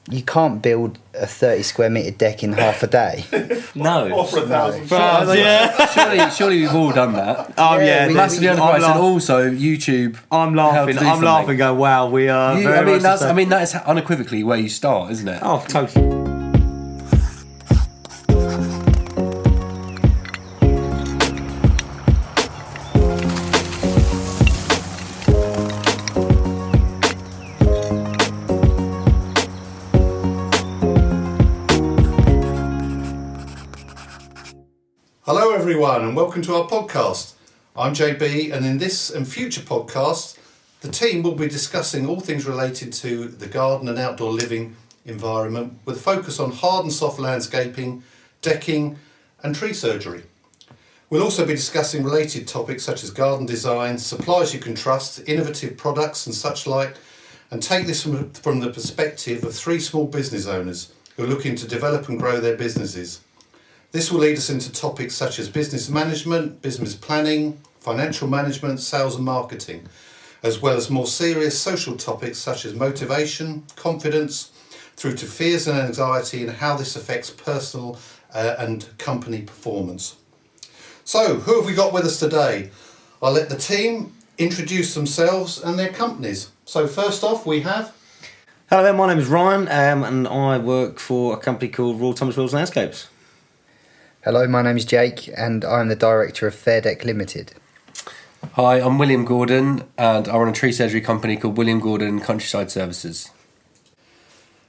You can't build a 30 square metre deck in half a day. No. Or for 1,000. Surely we've all done that. Oh yeah, Massively underpriced, and also YouTube. I'm laughing. I'm laughing. Going, wow, we are. I mean, that is unequivocally where you start, isn't it? Oh, totally. Hello everyone and welcome to our podcast. I'm JB, and in this and future podcasts the team will be discussing all things related to the garden and outdoor living environment with a focus on hard and soft landscaping, decking and tree surgery. We'll also be discussing related topics such as garden design, suppliers you can trust, innovative products and such like, and take this from the perspective of three small business owners who are looking to develop and grow their businesses. This will lead us into topics such as business management, business planning, financial management, sales and marketing, as well as more serious social topics such as motivation, confidence, through to fears and anxiety and how this affects personal and company performance. So, who have we got with us today? I'll let the team introduce themselves and their companies. So first off we have... Hello there, my name is Ryan, and I work for a company called Royal Tunbridge Wells Landscapes. Hello, my name is Jake and I'm the director of Fairdeck Ltd. Hi, I'm William Gordon and I run a tree surgery company called William Gordon Countryside Services.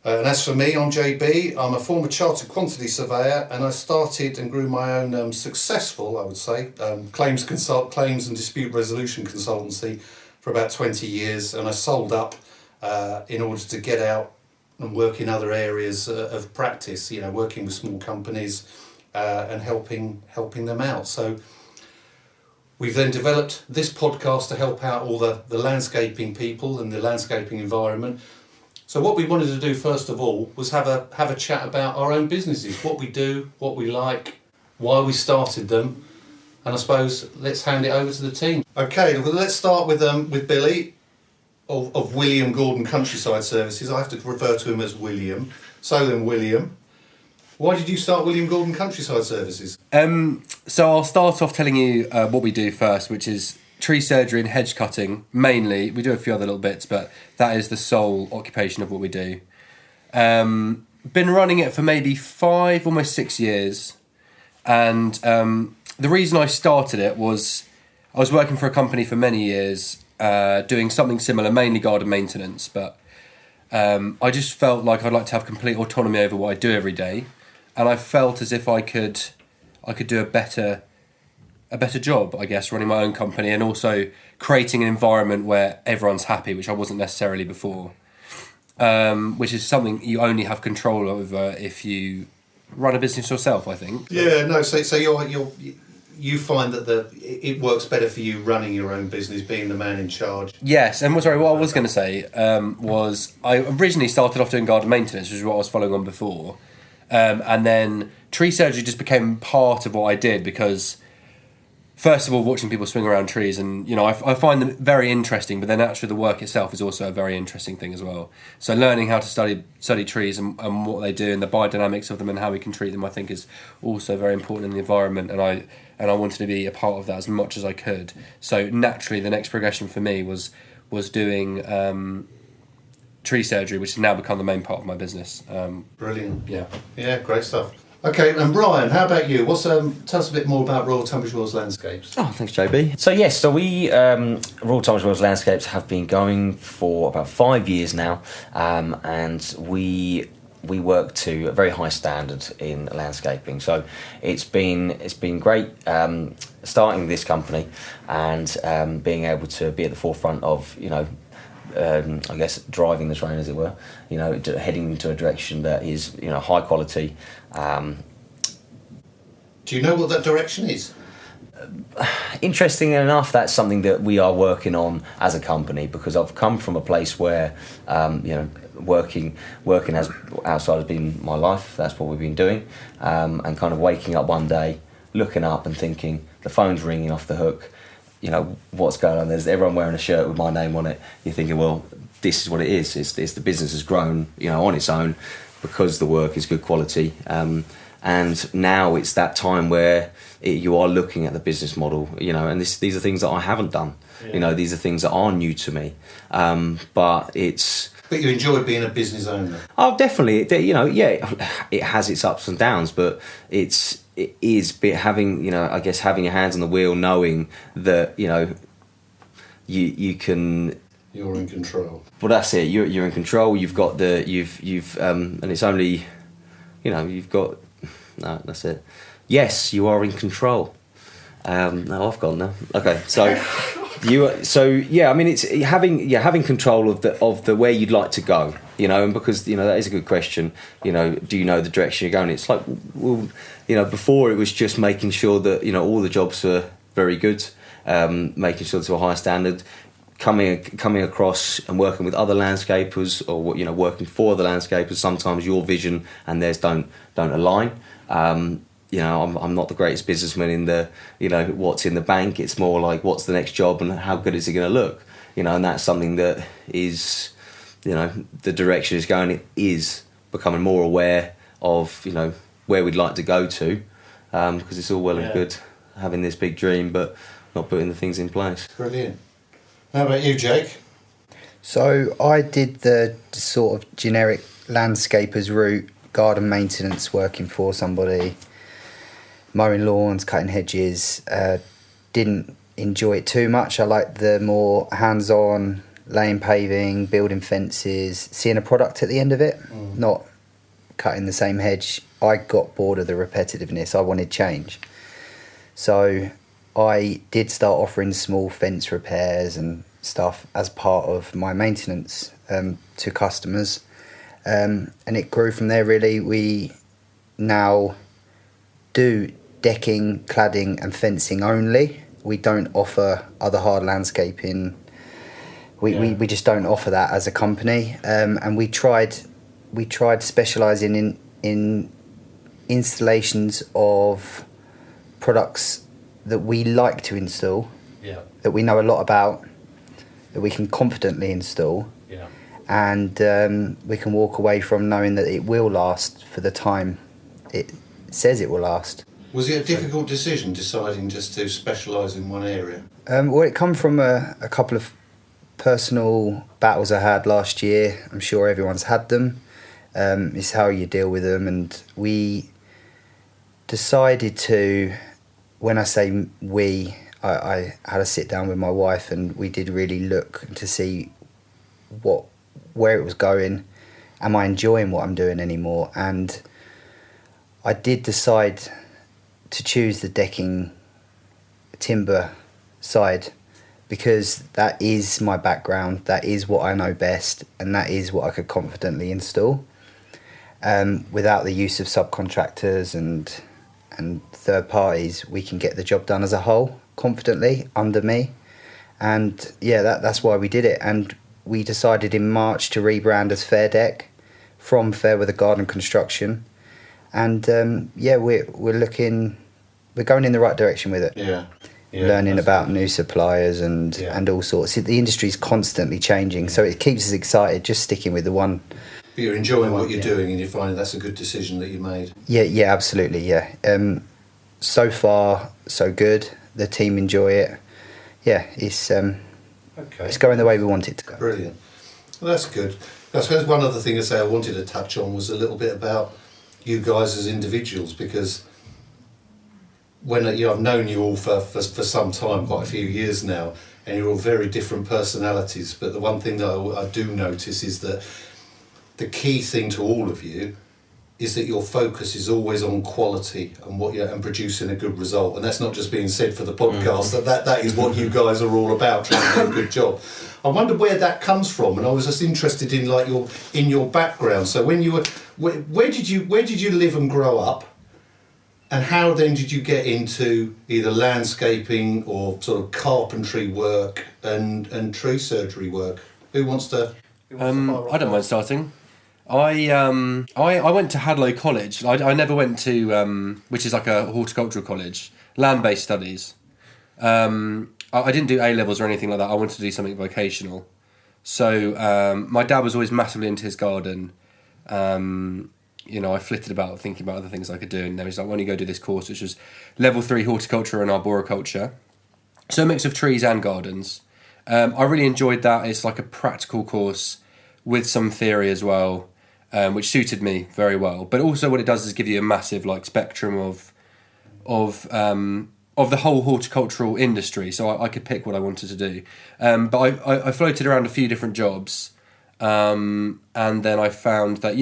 And as for me, I'm JB. I'm a former chartered quantity surveyor, and I started and grew my own successful, I would say, claims and dispute resolution consultancy for about 20 years, and I sold up in order to get out and work in other areas of practice, you know, working with small companies and helping them out. So we've then developed this podcast to help out all the landscaping people and the landscaping environment. So what we wanted to do first of all was have a chat about our own businesses, what we do, what we like, why we started them, and I suppose let's hand it over to the team. Okay, well, let's start with Billy of William Gordon Countryside Services. I have to refer to him as William. So then, William, why did you start William Gordon Countryside Services? So I'll start off telling you what we do first, which is tree surgery and hedge cutting, mainly. We do a few other little bits, but that is the sole occupation of what we do. Been running it for maybe 5, almost 6 years. And the reason I started it was I was working for a company for many years, doing something similar, mainly garden maintenance, but I just felt like I'd like to have complete autonomy over what I do every day. And I felt as if I could do a better job, I guess, running my own company and also creating an environment where everyone's happy, which I wasn't necessarily before. Which is something you only have control over if you run a business yourself, I think. Yeah, no. So you find that it works better for you running your own business, being the man in charge. Yes, and what I was going to say was I originally started off doing garden maintenance, which is what I was following on before. And then tree surgery just became part of what I did because, first of all, watching people swing around trees, and you know, I find them very interesting. But then actually, the work itself is also a very interesting thing as well. So learning how to study trees and what they do and the biodynamics of them and how we can treat them, I think, is also very important in the environment. And I wanted to be a part of that as much as I could. So naturally, the next progression for me was doing tree surgery, which has now become the main part of my business. Brilliant. Yeah, great stuff. Okay, and Ryan, how about you? Tell us a bit more about Royal Tunbridge Wells Landscapes. Oh, thanks, JB. So we, Royal Tunbridge Wells Landscapes, have been going for about 5 years now, and we work to a very high standard in landscaping. So it's been great starting this company and being able to be at the forefront of, you know, I guess driving the train, as it were, you know, heading into a direction that is, you know, high quality. Do you know what that direction is? Interesting enough, that's something that we are working on as a company, because I've come from a place where, you know, working as outside has been my life. That's what we've been doing, and kind of waking up one day, looking up and thinking the phone's ringing off the hook. You know, what's going on? There's everyone wearing a shirt with my name on it. You're thinking, well, this is what it is. It's the business has grown, on its own because the work is good quality. And now it's that time where you are looking at the business model, and these are things that I haven't done. Yeah. These are things that are new to me. But you enjoy being a business owner. Oh, definitely. It has its ups and downs, but it is having, I guess having your hands on the wheel, knowing that, you can. You're in control. Well, that's it. You're in control. You've got and it's only, you've got. No, that's it. Yes, you are in control. No, I've gone now. Okay, so it's having control of the where you'd like to go, and because that is a good question. Do you know the direction you're going? It's like, well, before it was just making sure that all the jobs are very good, making sure to a high standard. Coming across and working with other landscapers, or working for the landscapers, sometimes your vision and theirs don't align. I'm not the greatest businessman in the what's in the bank. It's more like what's the next job and how good is it going to look, and that's something that is the direction is going. It is becoming more aware of where we'd like to go to, because it's all well and good having this big dream but not putting the things in place. Brilliant. How about you, Jake? So I did the sort of generic landscapers route, garden maintenance, working for somebody, mowing lawns, cutting hedges. Didn't enjoy it too much. I liked the more hands-on, laying paving, building fences, seeing a product at the end of it, not cutting the same hedge. I got bored of the repetitiveness. I wanted change. So I did start offering small fence repairs and stuff as part of my maintenance to customers, and it grew from there. Really, we now do decking, cladding and fencing only. We don't offer other hard landscaping. We just don't offer that as a company, and we tried specialising in installations of products that we like to install, that we know a lot about, that we can confidently install, and we can walk away from knowing that it will last for the time it says it will last. Was it a difficult decision deciding just to specialise in one area? Well, it come from a couple of personal battles I had last year. I'm sure everyone's had them. It's how you deal with them, and we decided to. When I say we, I had a sit down with my wife, and we did really look to see where it was going. Am I enjoying what I'm doing anymore? And I did decide to choose the decking timber side, because that is my background, that is what I know best, and that is what I could confidently install, without the use of subcontractors and third parties. We can get the job done as a whole confidently under me, and that's why we did it. And we decided in March to rebrand as Fairdeck from Fairweather Garden Construction, and we're going in the right direction with it. Learning about new suppliers and all sorts. The industry's constantly changing, so it keeps us excited just sticking with the one. But you're enjoying what you're doing, and you're finding that's a good decision that you made. Yeah, absolutely, yeah. So far, so good. The team enjoy it. Yeah, it's going the way we want it to go. Brilliant. Well, that's good. I suppose one other thing I wanted to touch on was a little bit about you guys as individuals, because when I've known you all for some time, quite a few years now, and you're all very different personalities. But the one thing that I do notice is that the key thing to all of you is that your focus is always on quality and producing a good result. And that's not just being said for the podcast. That is what you guys are all about, trying to do a good job. I wonder where that comes from, and I was just interested in your background. So when you were, where did you live and grow up, and how then did you get into either landscaping or sort of carpentry work and tree surgery work? Who wants to? I don't mind starting. I went to Hadlow College. I never went to which is like a horticultural college, land-based studies. I didn't do A levels or anything like that. I wanted to do something vocational. So my dad was always massively into his garden. I flitted about thinking about other things I could do, and then he was like, why don't you go do this course, which was level 3 horticulture and arboriculture. So a mix of trees and gardens. I really enjoyed that. It's like a practical course with some theory as well, which suited me very well. But also what it does is give you a massive spectrum of the whole horticultural industry. So I could pick what I wanted to do. But I floated around a few different jobs. And then I found that,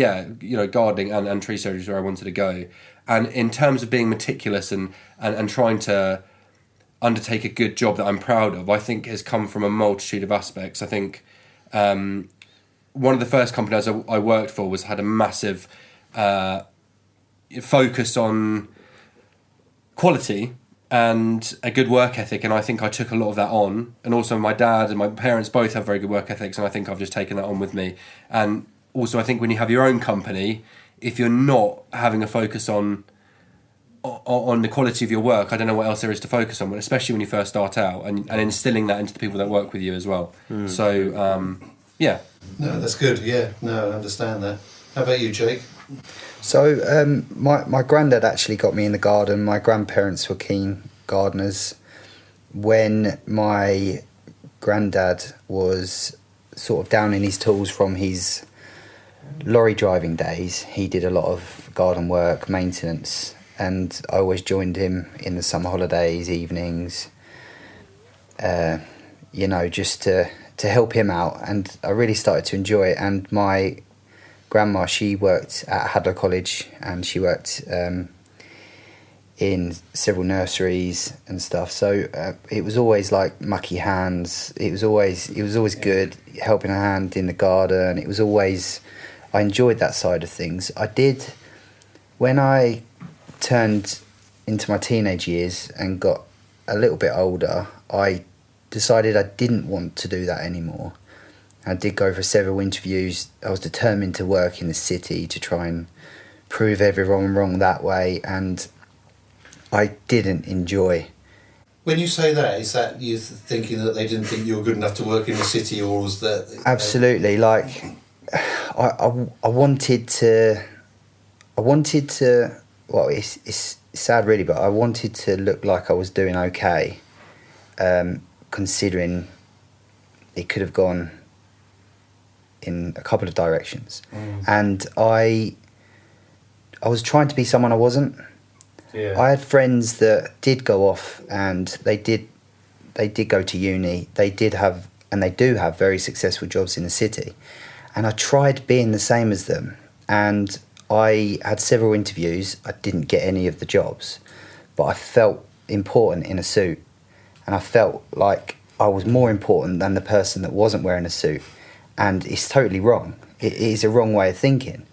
gardening and tree surgery is where I wanted to go. And in terms of being meticulous and trying to undertake a good job that I'm proud of, I think has come from a multitude of aspects. I think one of the first companies I worked for had a massive focus on quality and a good work ethic, and I think I took a lot of that on. And also my dad and my parents both have very good work ethics, and I think I've just taken that on with me. And also I think when you have your own company, if you're not having a focus on the quality of your work, I don't know what else there is to focus on, especially when you first start out, and instilling that into the people that work with you as well. So yeah. No, that's good. Yeah, no, I understand that. How about you, Jake? So my granddad actually got me in the garden. My grandparents were keen gardeners. When my granddad was sort of down in his tools from his lorry driving days, he did a lot of garden work, maintenance, and I always joined him in the summer holidays, evenings, just to help him out. And I really started to enjoy it. And my grandma, she worked at Hadlow College, and she worked in several nurseries and stuff. So it was always like mucky hands. It was always good helping a hand in the garden. It was always, I enjoyed that side of things. I did when I turned into my teenage years and got a little bit older. I decided I didn't want to do that anymore. I did go for several interviews. I was determined to work in the city to try and prove everyone wrong that way, and I didn't enjoy. When you say that, is that you thinking that they didn't think you were good enough to work in the city, or was that... Absolutely. I wanted to... Well, it's sad really, but I wanted to look like I was doing okay, considering it could have gone in a couple of directions. And I was trying to be someone I wasn't. Yeah. I had friends that did go off, and they did go to uni. They did have, and they do have, very successful jobs in the city. And I tried being the same as them, and I had several interviews. I didn't get any of the jobs, but I felt important in a suit, and I felt like I was more important than the person that wasn't wearing a suit. And it's totally wrong. It is a wrong way of thinking.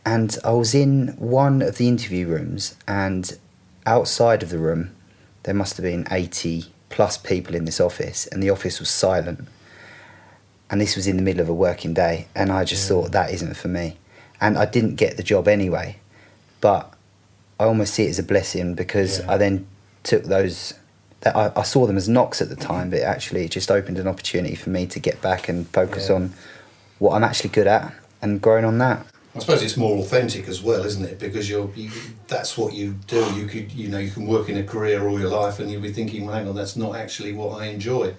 And I was in one of the interview rooms, and outside of the room, there must have been 80 plus people in this office, and the office was silent. And this was in the middle of a working day, and I just thought, that isn't for me. And I didn't get the job anyway, but I almost see it as a blessing, because I then took those... I saw them as knocks at the time, but it just opened an opportunity for me to get back and focus on what I'm actually good at and growing on that. I suppose it's more authentic as well, isn't it? Because that's what you do. You can work in a career all your life, and you'll be thinking, well, hang on, that's not actually what I enjoy.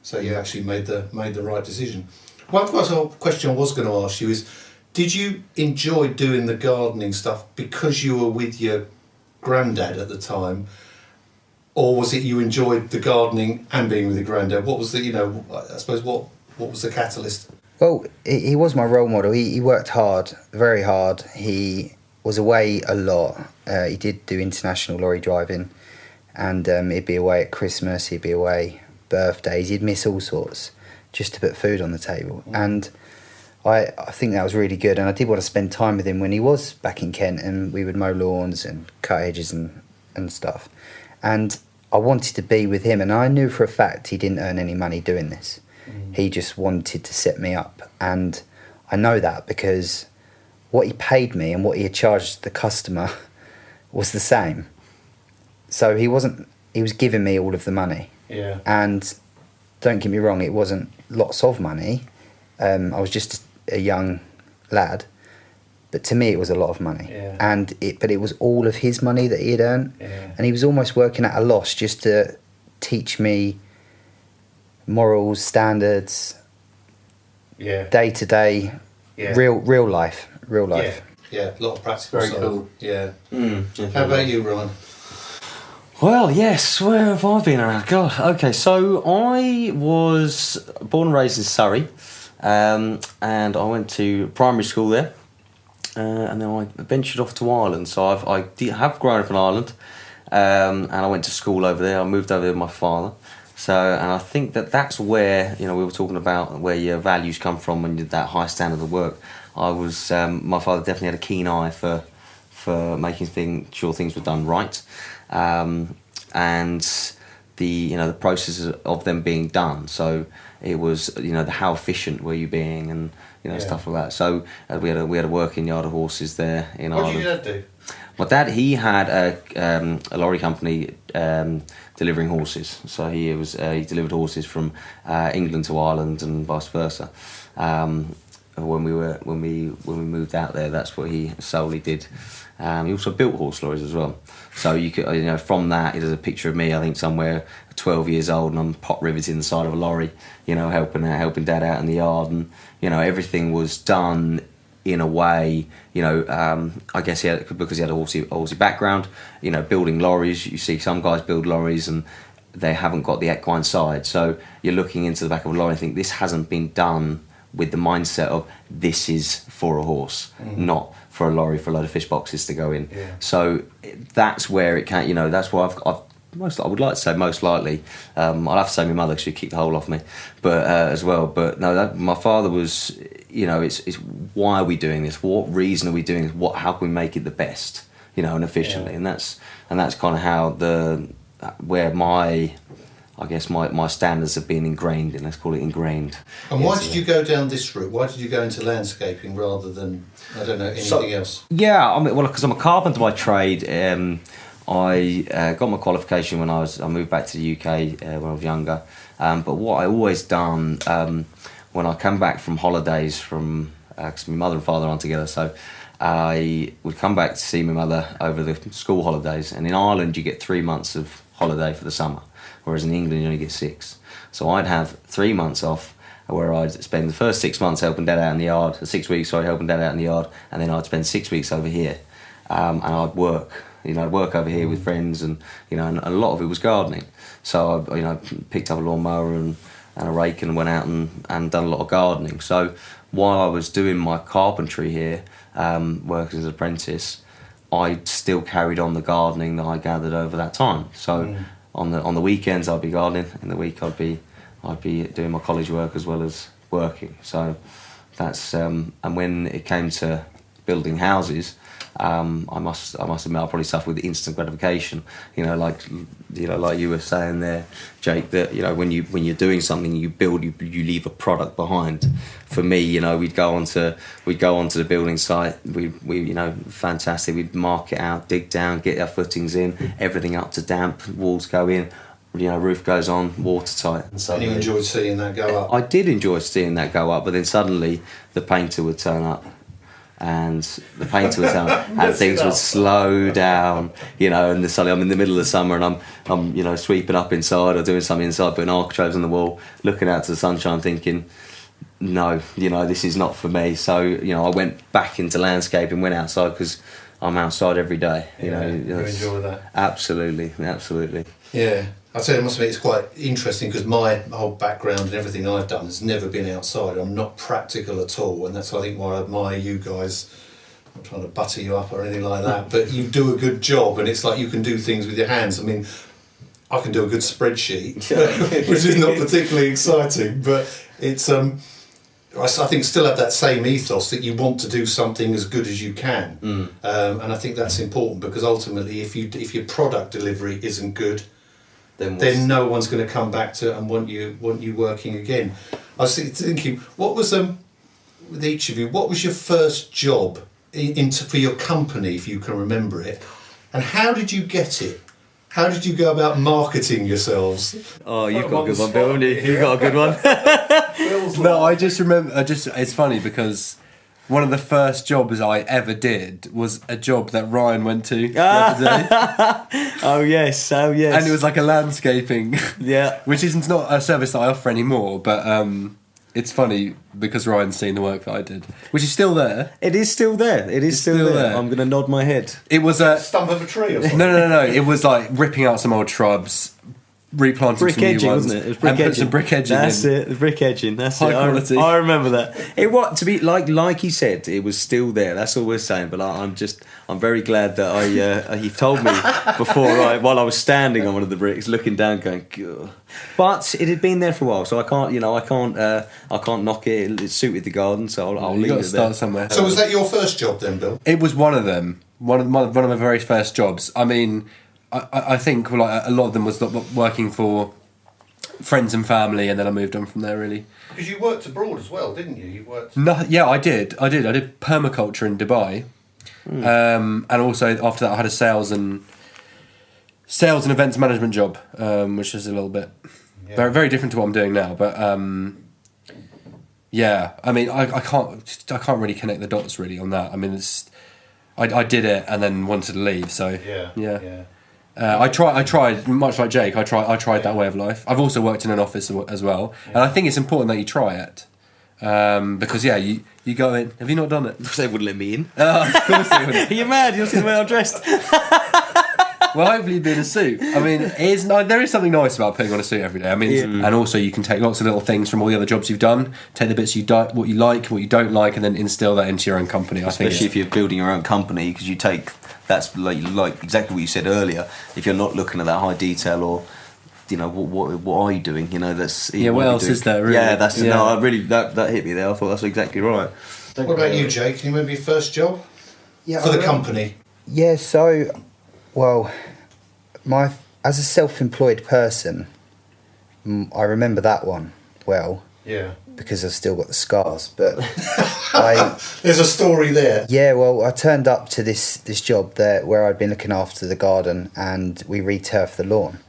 So you actually made the right decision. One question I was going to ask you is, did you enjoy doing the gardening stuff because you were with your granddad at the time? Or was it you enjoyed the gardening and being with your granddad? What was I suppose, what was the catalyst? Well, he was my role model. He worked hard, very hard. He was away a lot. He did do international lorry driving, and he'd be away at Christmas, he'd be away birthdays, he'd miss all sorts just to put food on the table. And I think that was really good, and I did want to spend time with him when he was back in Kent, and we would mow lawns and cut hedges and stuff. And I wanted to be with him, and I knew for a fact he didn't earn any money doing this. He just wanted to set me up, and I know that because what he paid me and what he had charged the customer was the same. So he was giving me all of the money. Yeah. And don't get me wrong, it wasn't lots of money, I was just a young lad, but to me it was a lot of money. Yeah. But it was all of his money that he had earned, and he was almost working at a loss just to teach me morals, standards, day to day, real life. Yeah, a lot of practical Very stuff. cool. Yeah. How about you, Ryan? Well, yes, where have I been around? God, okay, so I was born and raised in Surrey, and I went to primary school there, and then I ventured off to Ireland. So I have grown up in Ireland, and I went to school over there. I moved over there with my father. So, and I think that's where, we were talking about where your values come from when you did that high standard of work. I was, my father definitely had a keen eye for making sure things were done right. And the process of them being done. So it was how efficient were you being, and stuff like that. So we had a working yard of horses there in Ireland. What did your dad do? My dad, he had a lorry company delivering horses. So he delivered horses from England to Ireland and vice versa. When we moved out there, that's what he solely did. He also built horse lorries as well. So you could, from that, there's a picture of me, I think somewhere 12 years old, and I'm pot riveting the side of a lorry, helping Dad out in the yard, and everything was done in a way, I guess because he had a horsey background, building lorries. You see some guys build lorries and they haven't got the equine side. So you're looking into the back of a lorry and think this hasn't been done with the mindset of this is for a horse, not for a lorry for a load of fish boxes to go in. Yeah. So that's where it can, that's why I would like to say most likely, I'll have to say my mother because she kicked the whole off me, but as well. But no, my father was, it's why are we doing this? What reason are we doing this? How can we make it the best, and efficiently? Yeah. And that's kind of how where my standards have been ingrained in, let's call it ingrained. And why did you go down this route? Why did you go into landscaping rather than, anything else? Yeah, because I'm a carpenter by trade. I got my qualification when I moved back to the UK when I was younger. But what I always done when I come back from holidays because my mother and father aren't together, so I would come back to see my mother over the school holidays. And in Ireland, you get 3 months of holiday for the summer, whereas in England you only get 6. So I'd have 3 months off where I'd spend the first 6 months helping Dad out in the yard, 6 weeks, helping Dad out in the yard, and then I'd spend 6 weeks over here, and I'd work. I'd work over here with friends, and and a lot of it was gardening. So I picked up a lawnmower and a rake and went out and done a lot of gardening. So while I was doing my carpentry here, working as an apprentice, I still carried on the gardening that I gathered over that time. So on the weekends I'd be gardening, in the week I'd be doing my college work as well as working. So that's and when it came to building houses, I must admit I probably suffered with instant gratification. Like you were saying there, Jake, that when you're doing something, you build, you leave a product behind. For me, we'd go onto the building site. We fantastic. We'd mark it out, dig down, get our footings in, everything up to damp, walls go in. Roof goes on, watertight. And you enjoyed seeing that go up? I did enjoy seeing that go up, but then suddenly the painter would turn up. And the painter was out, and things would slow down, and suddenly I'm in the middle of the summer and I'm sweeping up inside or doing something inside, putting architraves on the wall, looking out to the sunshine, thinking, no, this is not for me. So I went back into landscaping, went outside because I'm outside every day. You enjoy that. Absolutely. Yeah. I tell you, I must admit, it's quite interesting because my whole background and everything I've done has never been outside. I'm not practical at all, and that's, I think, why I admire you guys. I'm not trying to butter you up or anything like that, but you do a good job, and it's like you can do things with your hands. I mean, I can do a good spreadsheet, which is not particularly exciting, but it's I think still have that same ethos that you want to do something as good as you can, and I think that's important because ultimately, if your product delivery isn't good, then no one's going to come back to it and want you working again. I was thinking, what was with each of you? What was your first job for your company, if you can remember it, and how did you get it? How did you go about marketing yourselves? Oh, you've got a good one, Bill, haven't you? You've got a good one. No, I just remember. It's funny because one of the first jobs I ever did was a job that Ryan went to the other day. Oh yes. And it was like a landscaping. Yeah. Which isn't not a service that I offer anymore, but it's funny because Ryan's seen the work that I did, which is still there. It is still there. It is still there. I'm going to nod my head. It was a Stump of a tree or something? no. It was like ripping out some old shrubs, replanting Brick some new edging, ones, wasn't it? It was brick and edging. put some brick edging That's in. it. The brick edging. That's High it. quality. I remember that. It what to be like he said. It was still there. That's all we're saying. But I'm very glad that he told me before, while I was standing on one of the bricks, looking down, going. Gah. But it had been there for a while, so I can't knock it. It suited the garden, so I'll leave You've got it to there. start somewhere. So was that your first job then, Bill? It was one of them. One of my very first jobs. I mean, I think like a lot of them was working for friends and family, and then I moved on from there. Really. Because you worked abroad as well, didn't you? You worked. No, yeah, I did. I did permaculture in Dubai, and also after that I had a sales and events management job, which is a little bit very, very different to what I'm doing now. But yeah, I mean, I can't really connect the dots really on that. I mean, I did it and then wanted to leave. So yeah. I tried much like Jake. I tried that way of life. I've also worked in an office as well, and I think it's important that you try it because you go in. Have you not done it? They wouldn't let me in. Of course they wouldn't. Are you mad? You're seeing the way I'm dressed. Well, hopefully you'd be in a suit. I mean, there is something nice about putting on a suit every day. I mean, and also you can take lots of little things from all the other jobs you've done, take the bits what you like, what you don't like, and then instill that into your own company. Especially if you're building your own company, because you take that's like exactly what you said earlier. If you're not looking at that high detail, or what are you doing? That's what else is there? Really? Yeah, that's no. I really that hit me there. I thought that's exactly right. What about you, Jake? Can you remember your first job? Yeah, for the company. Yeah, so, well, as a self-employed person, I remember that one well. Yeah. Because I've still got the scars, but there's a story there. Yeah, well, I turned up to this job there where I'd been looking after the garden, and we re-turfed the lawn.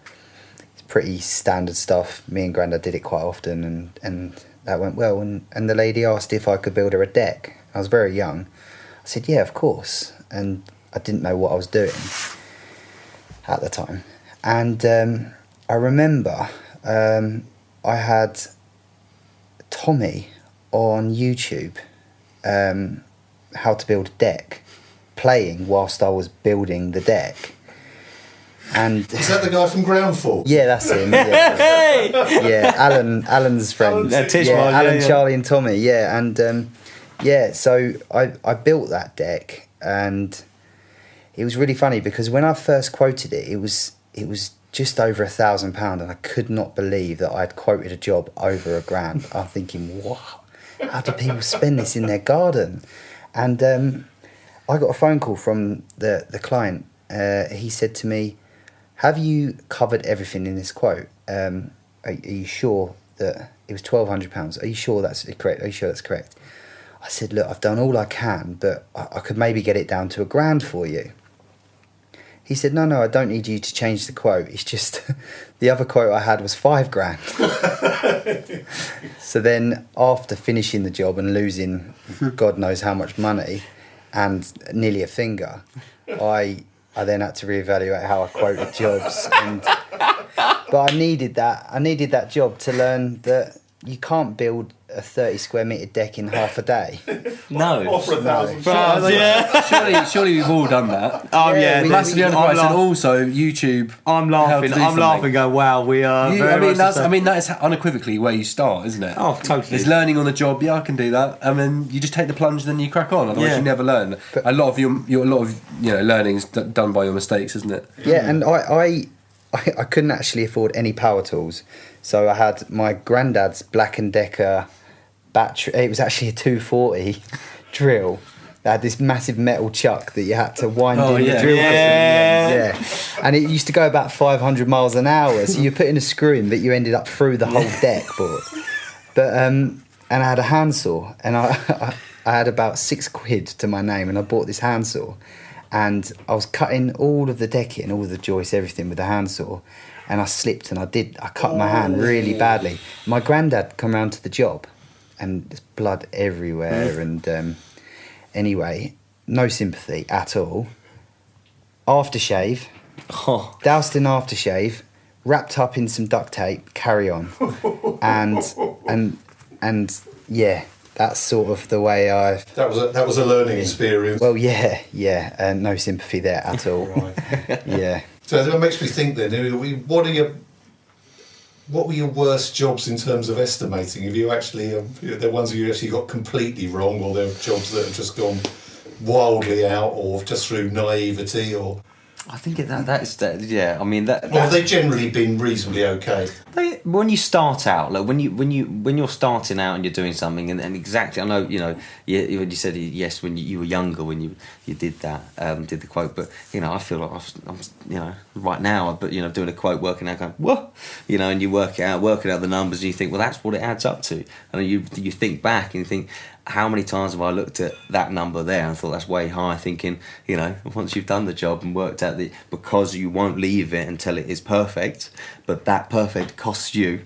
It's pretty standard stuff. Me and Grandad did it quite often, and that went well. And the lady asked if I could build her a deck. I was very young. I said, yeah, of course. And I didn't know what I was doing at the time. And I remember I had Tommy on YouTube, how to build a deck, playing whilst I was building the deck. And is that the guy from Groundfall? Yeah, that's him. Yeah, yeah, Alan's friend. Alan, Charlie, and Tommy. Yeah, and so I built that deck, and it was really funny because when I first quoted it, it was just over £1,000, and I could not believe that I'd quoted a job over £1,000. I'm thinking, what? How do people spend this in their garden? And I got a phone call from the client. He said to me, have you covered everything in this quote? Are you sure that it was £1,200? Are you sure that's correct? Are you sure that's correct? I said, look, I've done all I can, but I could maybe get it down to £1,000 for you. He said, no, I don't need you to change the quote. It's just the other quote I had was £5,000. So then after finishing the job and losing God knows how much money and nearly a finger, I then had to reevaluate how I quoted jobs. But I needed that job to learn that you can't build a 30 square metre deck in half a day. No. Or for £1,000. Surely we've all done that. Oh yeah, massively underpriced, and also YouTube. I'm laughing. Going, wow, we are. That is unequivocally where you start, isn't it? Oh, totally. It's learning on the job. Yeah, I can do that. And then you just take the plunge, and then you crack on. Otherwise, you never learn. But a lot of learning is done by your mistakes, isn't it? Yeah, and I couldn't actually afford any power tools, so I had my granddad's Black & Decker battery. It was actually a 240 drill. They had this massive metal chuck that you had to wind in the drill. Yeah. And it used to go about 500 miles an hour, so you put in a screw in, but you ended up through the whole deck board. But and I had a handsaw, and I had about £6 to my name, and I bought this handsaw. and I was cutting all of the decking, all of the joists, everything with a handsaw, and I slipped and I cut my hand really badly. My granddad come round to the job, and there's blood everywhere, and anyway, no sympathy at all. Aftershave, doused in aftershave, wrapped up in some duct tape, carry on, and yeah, that's sort of the way I. That was a learning experience. Well, yeah, no sympathy there at all. Right. Yeah. So that makes me think then. What were your worst jobs in terms of estimating? Have you actually the ones you actually got completely wrong, or there are jobs that have just gone wildly out, or just through naivety, or? I think that is yeah. I mean that. Or have they generally been reasonably okay? When you start out, like when you're starting out and you're doing something, and exactly, I know when you said yes when you were younger when you did that, did the quote, but I feel like I'm right now, but doing a quote, working out, going what, and you working out the numbers, and you think, well, that's what it adds up to, and you think back and you think, how many times have I looked at that number there and thought that's way high, thinking, once you've done the job and worked out because you won't leave it until it is perfect, but that perfect costs you,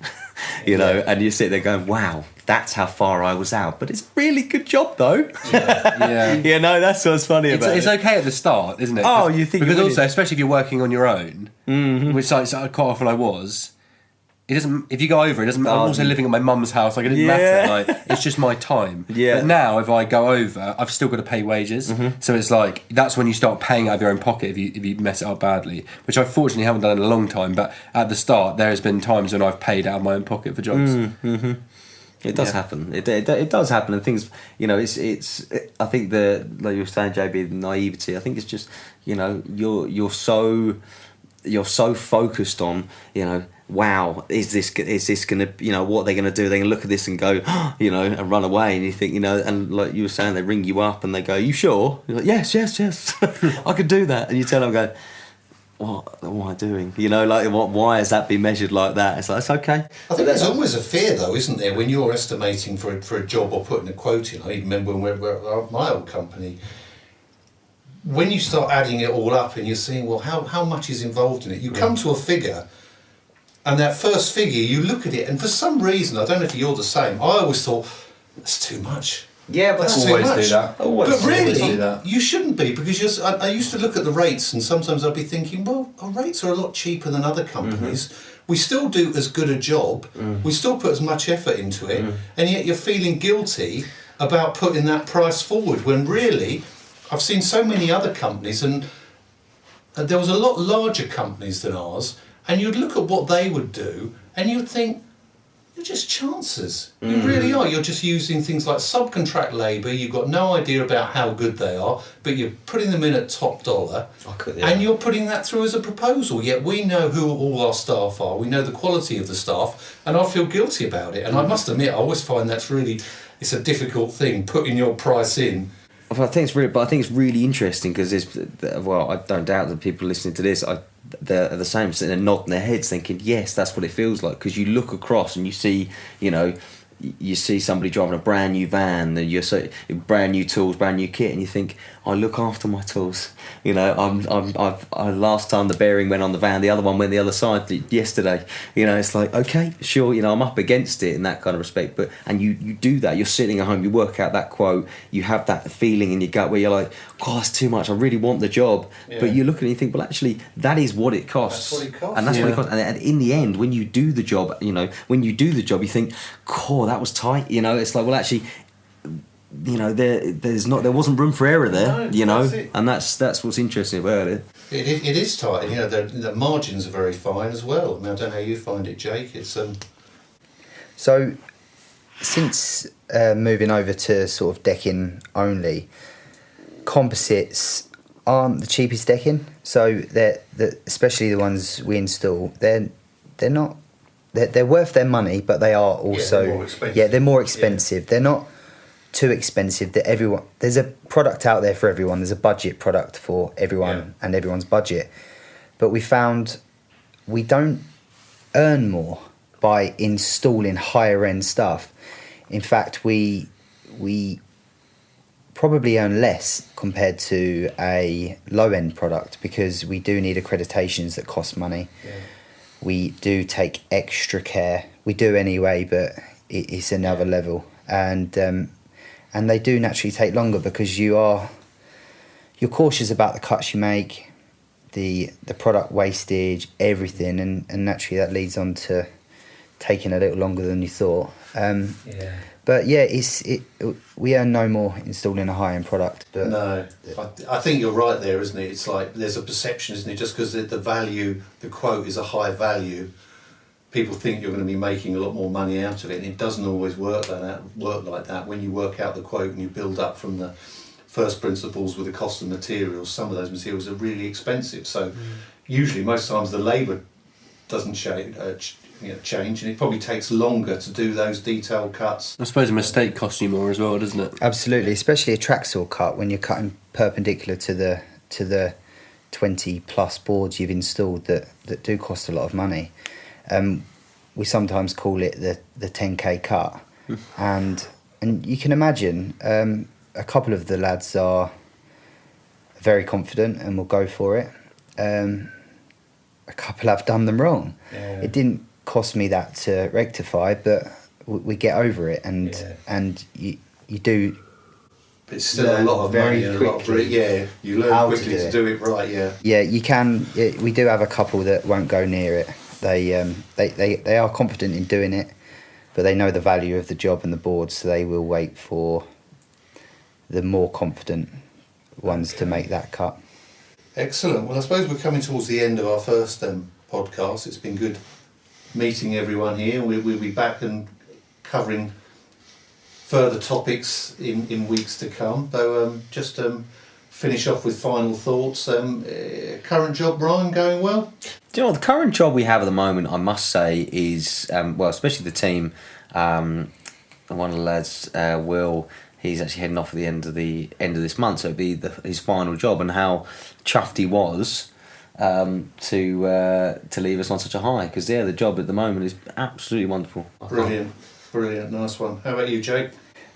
and you sit there going, wow, that's how far I was out. But it's a really good job though. Yeah. That's what's funny about it. It's okay at the start, isn't it? Oh, you think. Because also, especially if you're working on your own, which quite often I was, it doesn't. If you go over, it doesn't. I'm also living at my mum's house. Like it didn't matter. Like it's just my time. Yeah. But now, if I go over, I've still got to pay wages. So it's like that's when you start paying out of your own pocket if you mess it up badly. Which I fortunately haven't done in a long time. But at the start, there has been times when I've paid out of my own pocket for jobs. It does happen. It does happen, and things. It's. I think like you were saying, JB, the naivety. I think it's just you're so focused on wow, is this gonna what are they gonna do? They're gonna look at this and go and run away, and you think and like you were saying, they ring you up and they go, you sure? You're like, yes I could do that, and you tell them, go, what am I doing? Why has that been measured like that? It's like, it's okay. I think there's always a fear though, isn't there, when you're estimating for a job or putting a quote in. I even remember when we were at my old company, when you start adding it all up and you're seeing, well, how much is involved in it? You come to a figure, and that first figure, you look at it, and for some reason, I don't know if you're the same, I always thought, that's too much. Yeah, but that's always too much. Do that. But really, do that. You shouldn't be, because I used to look at the rates, and sometimes I'd be thinking, well, our rates are a lot cheaper than other companies. We still do as good a job. We still put as much effort into it, and yet you're feeling guilty about putting that price forward, when really, I've seen so many other companies, and there was a lot larger companies than ours, and you'd look at what they would do, and you'd think, you're just chances. You really are. You're just using things like subcontract labour. You've got no idea about how good they are, but you're putting them in at top dollar, and you're putting that through as a proposal. Yet we know who all our staff are. We know the quality of the staff, and I feel guilty about it. And I must admit, I always find it's a difficult thing, putting your price in. I think it's really interesting because I don't doubt that people listening to this they're the same, sitting there nodding their heads, thinking, yes, that's what it feels like. Because you look across and you see, you see somebody driving a brand new van, and you're so brand new tools, brand new kit, and you think, I look after my tools. Last time the bearing went on the van, the other one went the other side yesterday. It's like, okay, sure, I'm up against it in that kind of respect. But you do that. You're sitting at home, you work out that quote, you have that feeling in your gut where you're like, God, that's too much. I really want the job. Yeah. But you look at it and you think, well, actually, that is what it costs. That's what it costs. And that's what it costs. And in the end, when you do the job, you think, God, that was tight. It's like, well, actually, there wasn't room for error there. And that's what's interesting about it. It is tight. The margins are very fine as well. I don't know how you find it, Jake. It's So, since moving over to sort of decking only, composites aren't the cheapest decking. So especially the ones we install, they're not. They're worth their money, but they are also they're more expensive. They're not too expensive that everyone. There's a product out there for everyone. There's a budget product for everyone and everyone's budget. But we found we don't earn more by installing higher end stuff. In fact, we probably earn less compared to a low-end product because we do need accreditations that cost money. Yeah. We do take extra care. We do anyway, but it's another level. And they do naturally take longer because you're cautious about the cuts you make, the product wastage, everything, and naturally that leads on to taking a little longer than you thought. But yeah, we earn no more installing a high-end product. But No, I think you're right there, isn't it? It's like there's a perception, isn't it? Just because the value, the quote is a high value, people think you're going to be making a lot more money out of it, and it doesn't always work like that. When you work out the quote and you build up from the first principles with the cost of materials, some of those materials are really expensive. So usually, most times, the labour doesn't change, and it probably takes longer to do those detailed cuts. I suppose a mistake costs you more as well, doesn't it? absolutely, especially a track saw cut when you're cutting perpendicular to the 20 plus boards you've installed that do cost a lot of money. We sometimes call it the 10k cut, and you can imagine a couple of the lads are very confident and will go for it. A couple have done them wrong. Yeah. It didn't cost me that to rectify, but we get over it, and you do. But it's still a lot of very money and a lot of quickly you learn how to quickly do to it. do it right. Yeah. Yeah, you can. We do have a couple that won't go near it. They are confident in doing it, but they know the value of the job and the board, so they will wait for the more confident ones to make that cut. Excellent. Well, I suppose we're coming towards the end of our first podcast. It's been good meeting everyone here. We'll be back and covering further topics in weeks to come. So just finish off with final thoughts. Current job, Ryan, going well? Do you know what, the current job we have at the moment, I must say, is well, especially the team. One of the lads, Will, he's actually heading off at the end of this month, so it'll be his final job, and how chuffed he was to leave us on such a high, because the job at the moment is absolutely wonderful. Brilliant, nice one. How about you, Jake?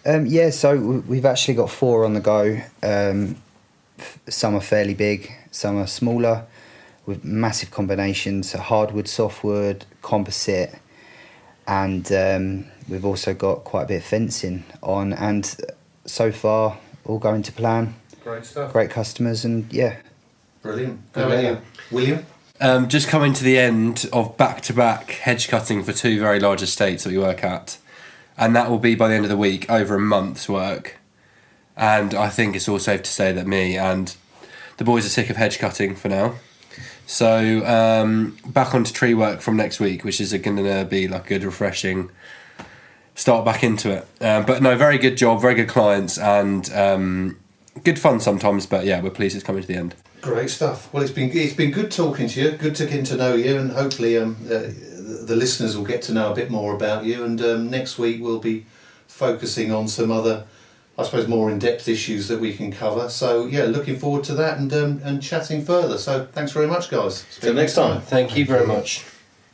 Yeah, so we've actually got 4 on the go. Some are fairly big, some are smaller, with massive combinations: hardwood, softwood, composite, and we've also got quite a bit of fencing on, and so far all going to plan. Great stuff. Great customers, and yeah. Brilliant. How about you, William? Just coming to the end of back-to-back hedge cutting for 2 very large estates that we work at, and that will be by the end of the week, over a month's work. And I think it's all safe to say that me and the boys are sick of hedge cutting for now. So back onto tree work from next week, which is going to be like a good, refreshing start back into it. But no, very good job, very good clients, and good fun sometimes. But yeah, we're pleased it's coming to the end. Great stuff. Well, it's been good talking to you. Good to get to know you, and hopefully the listeners will get to know a bit more about you. And next week we'll be focusing on some other, I suppose, more in-depth issues that we can cover. So yeah, looking forward to that and chatting further. So thanks very much, guys. Till next time. Thank you very much.